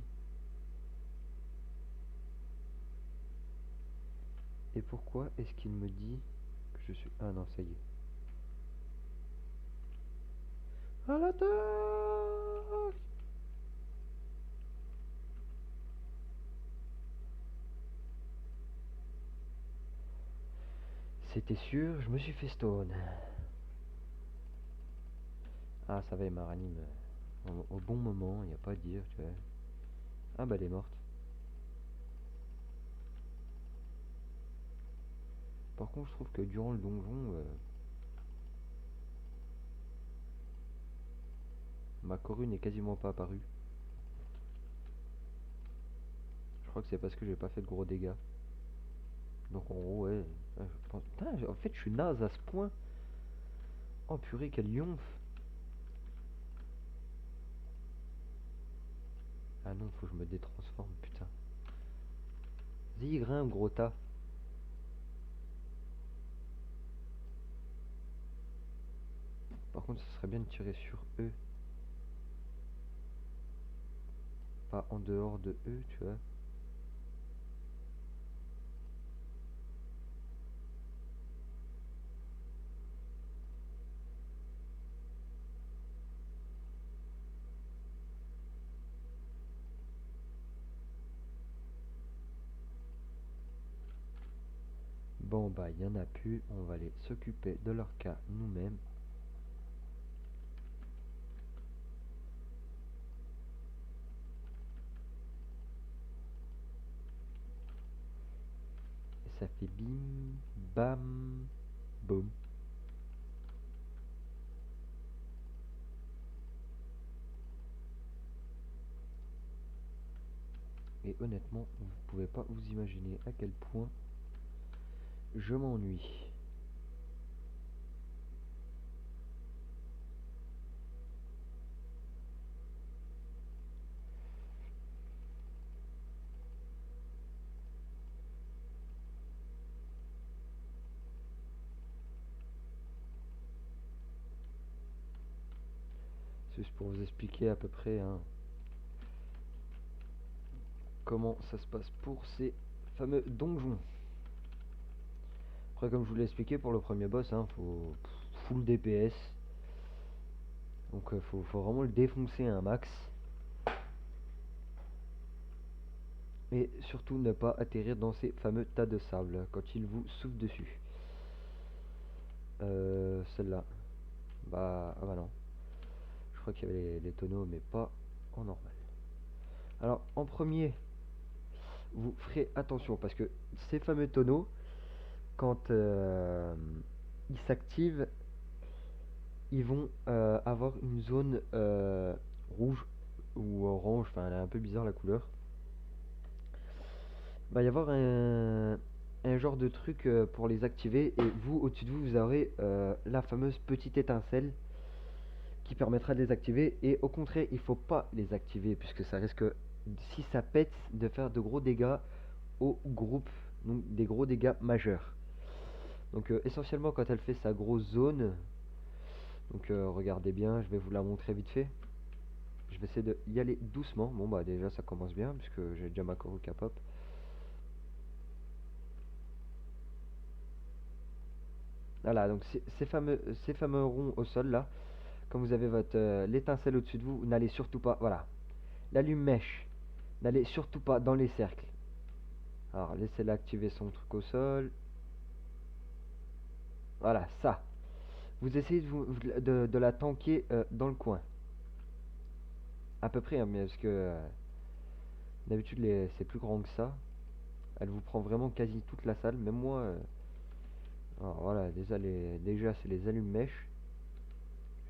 Et pourquoi est-ce qu'il me dit que je suis... Ah non, ça y est. À l'attaque! C'était sûr, je me suis fait stone. Ah, ça va, il m'a ranime au bon moment, y a pas à dire, tu vois. Ah bah elle est morte. Par contre, je trouve que durant le donjon, ma corue n'est quasiment pas apparue. Je crois que c'est parce que j'ai pas fait de gros dégâts. Donc en gros, ouais. Putain, en fait, je suis naze à ce point. Oh purée, quel yonf. Ah non, faut que je me détransforme, putain. Vas-y, grimpe, gros tas. Par contre, ce serait bien de tirer sur eux. Pas en dehors de eux, tu vois. Bon, bah, il y en a plus. On va aller s'occuper de leur cas nous-mêmes. Et ça fait bim, bam, boum. Et honnêtement, vous pouvez pas vous imaginer à quel point je m'ennuie. C'est juste pour vous expliquer à peu près hein, comment ça se passe pour ces fameux donjons. Après, comme je vous l'ai expliqué pour le premier boss, hein, faut full DPS. Donc faut vraiment le défoncer un max. Et surtout ne pas atterrir dans ces fameux tas de sable quand il vous souffle dessus. Celle-là. Ah bah non. Je crois qu'il y avait les tonneaux, mais pas en normal. Alors, en premier, vous ferez attention parce que ces fameux tonneaux, quand ils s'activent, ils vont avoir une zone rouge ou orange, enfin elle est un peu bizarre la couleur. Il va y avoir un genre de truc pour les activer et vous, au-dessus de vous, vous aurez la fameuse petite étincelle qui permettra de les activer et au contraire, il faut pas les activer puisque ça risque, si ça pète, de faire de gros dégâts au groupe, donc des gros dégâts majeurs. Donc essentiellement quand elle fait sa grosse zone, donc regardez bien, je vais vous la montrer vite fait. Je vais essayer d'y aller doucement. Bon bah déjà ça commence bien puisque j'ai déjà ma Koruka Pop. Voilà, donc ces fameux ronds au sol là, quand vous avez votre l'étincelle au-dessus de vous, n'allez surtout pas, voilà, l'allume-mèche, n'allez surtout pas dans les cercles. Alors laissez-la activer son truc au sol. Voilà, ça. Vous essayez de la tanker dans le coin. À peu près, hein, mais parce que d'habitude c'est plus grand que ça. Elle vous prend vraiment quasi toute la salle, même moi. Alors voilà, déjà c'est les allumes-mèches.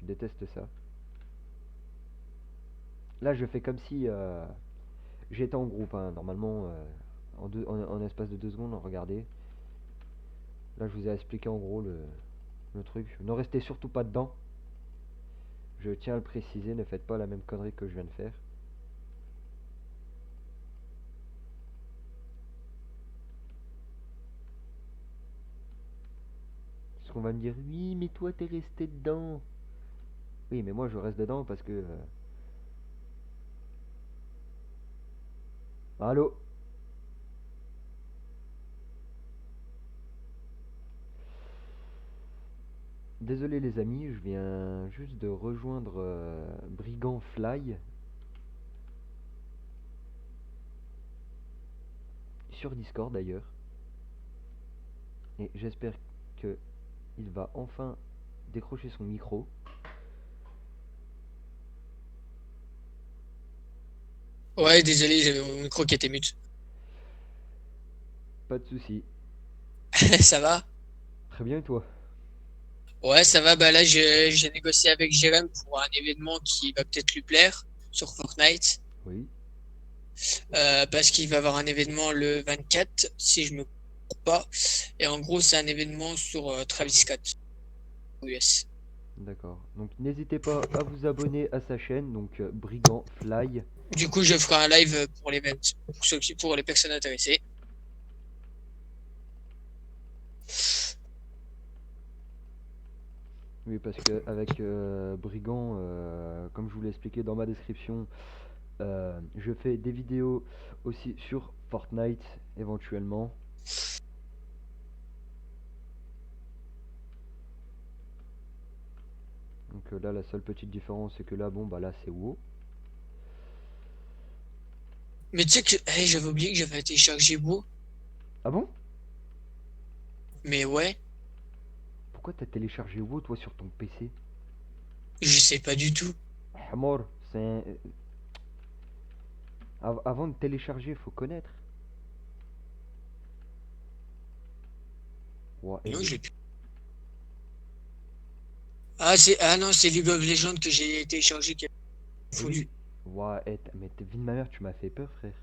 Je déteste ça. Là je fais comme si j'étais en groupe, hein. Normalement en espace de 2 secondes, regardez. Là je vous ai expliqué en gros le truc. Ne restez surtout pas dedans. Je tiens à le préciser, ne faites pas la même connerie que je viens de faire. Parce qu'on va me dire, oui mais toi t'es resté dedans. Oui mais moi je reste dedans parce que... Allô. Désolé les amis, je viens juste de rejoindre Brigand Fly sur Discord d'ailleurs. Et j'espère que il va enfin décrocher son micro. Ouais, désolé, j'avais mon micro qui était mute. Pas de souci. Ça va? Très bien et toi? Ouais, ça va. Bah là, j'ai négocié avec Jérém pour un événement qui va peut-être lui plaire sur Fortnite. Oui. Parce qu'il va avoir un événement le 24, si je me trompe pas. Et en gros, c'est un événement sur Travis Scott aux US. D'accord. Donc n'hésitez pas à vous abonner à sa chaîne, donc Brigand Fly. Du coup, je ferai un live pour l'event, pour les personnes intéressées. Oui, parce que avec Brigand, comme je vous l'ai expliqué dans ma description, je fais des vidéos aussi sur Fortnite éventuellement. Donc là, la seule petite différence, c'est que là, bon, bah là, c'est WoW. Mais tu sais que hey, j'avais oublié que j'avais téléchargé WoW. Ah bon? Mais ouais, Pourquoi t'as téléchargé WoW, toi, sur ton PC? je sais pas du tout. Mort, avant de télécharger, faut connaître. Ouais, Non, je l'ai plus. Ah non, c'est League of Legends que j'ai téléchargé qui a oui. fondu. Ouais, mais t'es vie de ma mère, tu m'as fait peur, frère.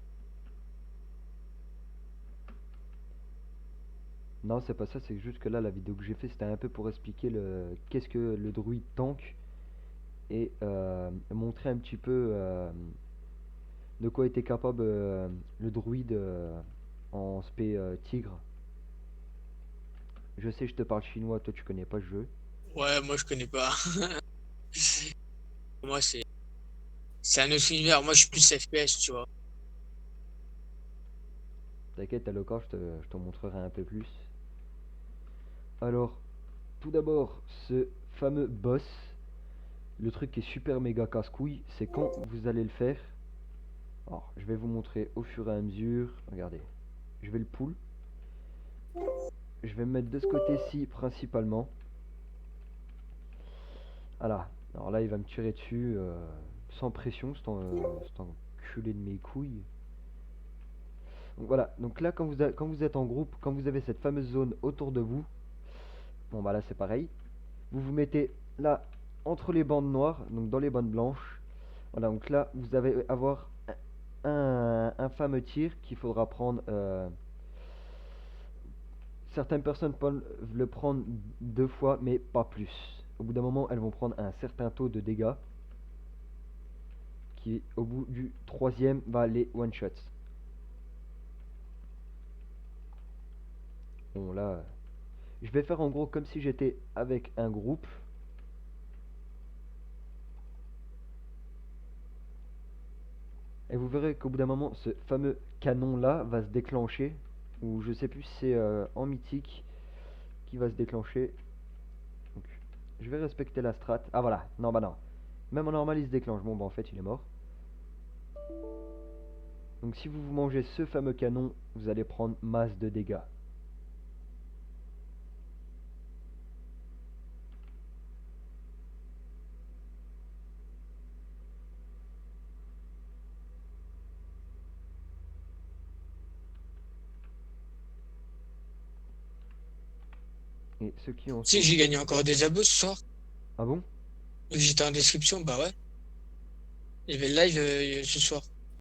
Non, c'est pas ça, c'est juste que là, la vidéo que j'ai fait, c'était un peu pour expliquer qu'est-ce que le druide tank et montrer un petit peu de quoi était capable le druide en spé tigre. Je sais, je te parle chinois, toi tu connais pas le jeu. Ouais, moi je connais pas. Moi c'est un autre univers. Moi je suis plus FPS, tu vois. T'inquiète, à le corps, je t'en montrerai un peu plus. Alors, tout d'abord, ce fameux boss, le truc qui est super méga casse-couille, c'est quand vous allez le faire. Alors, je vais vous montrer au fur et à mesure. Regardez, je vais le pull. Je vais me mettre de ce côté-ci principalement. Voilà. Alors là, il va me tirer dessus sans pression, cet enculé de mes couilles. Donc voilà. Donc là, quand vous êtes en groupe, quand vous avez cette fameuse zone autour de vous, bon bah là c'est pareil. Vous vous mettez là entre les bandes noires, donc dans les bandes blanches. Voilà. Donc là, vous allez avoir un fameux tir qu'il faudra prendre. Certaines personnes peuvent le prendre 2 fois, mais pas plus. Au bout d'un moment, elles vont prendre un certain taux de dégâts qui, au bout du troisième, va les one-shot. Bon, là, je vais faire en gros comme si j'étais avec un groupe. Et vous verrez qu'au bout d'un moment, ce fameux canon-là va se déclencher. Ou je sais plus si c'est en mythique qui va se déclencher. Donc, je vais respecter la strat. Ah voilà, non bah non. Même en normal il se déclenche. Bon bah en fait il est mort. Donc si vous mangez ce fameux canon, vous allez prendre masse de dégâts. Et ceux qui en Tu sais que sont... j'ai gagné encore des abos ce soir. Ah bon? J'étais en description, bah ouais. Il y avait le live ce soir.